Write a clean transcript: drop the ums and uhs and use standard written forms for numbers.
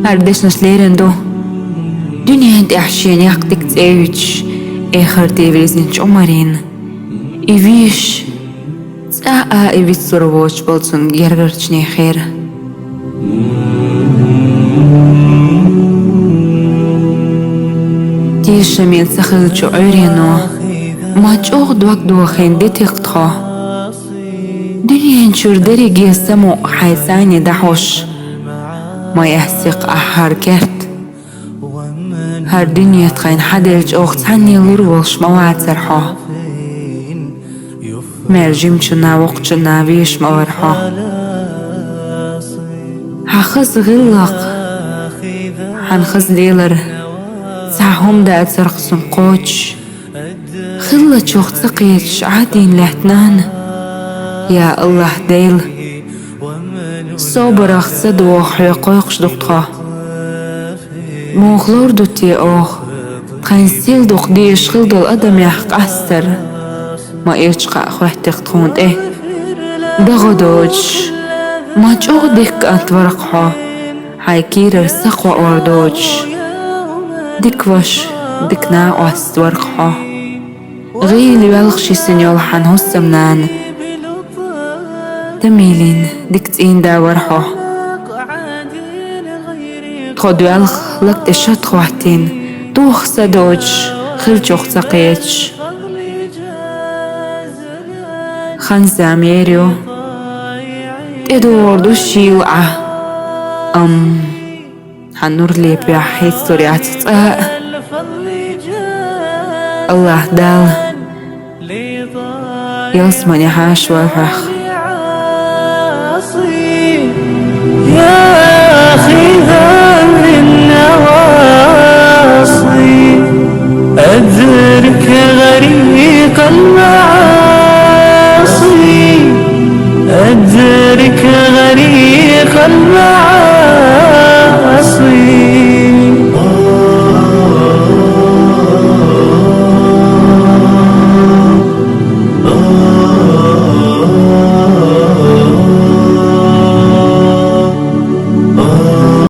أردش نسليرندو دنيا انت أحشين يقتك تأيوش آخر تيفيزنش عمرين إيفيش تساقا إيفيت صروش بلسون جيرغرشني خير تيش من سخل شعورينو ما تشوغ دوك دوخين دي تقطخو دنيا انشور داري جيسمو حيساني دحوش ما يحسق أحار كرت هر دنيا تخين حدلج أخت عني لورولش موعد سرحو مرجمشنا وقتنا بيش مورحو حخز غلق حنخز ليلر ساهم دا أتسرقسن قوش خلة شوخ تقيتش عادين لهتنان يا الله ديل صبر أخصد وحيقويقش دقطها موغلور دوتي أوخ تخينسيل دوق ديش خلد الأدم يحق أستر ما إيشقا أخوحتك تخوند دغدوج ما تشوغ ديك أتورقها هاي كيرر سقوى أوردوج ديك وش ديك نا أستورقها غيلي والخشي سنيول حن هسمنان تميلين ديك تين داورحو تخد والخ لك تشت خوحتين توخ سدوج خلجوخ سقيتش خنزة ميريو تدور دوشي وعه حنور لي بيحيث سوريات تساء الله دال يصمني حاش والفخ يا أخي ذر النواصي أدرك غريق المعاصي أدرك غريق المعاصي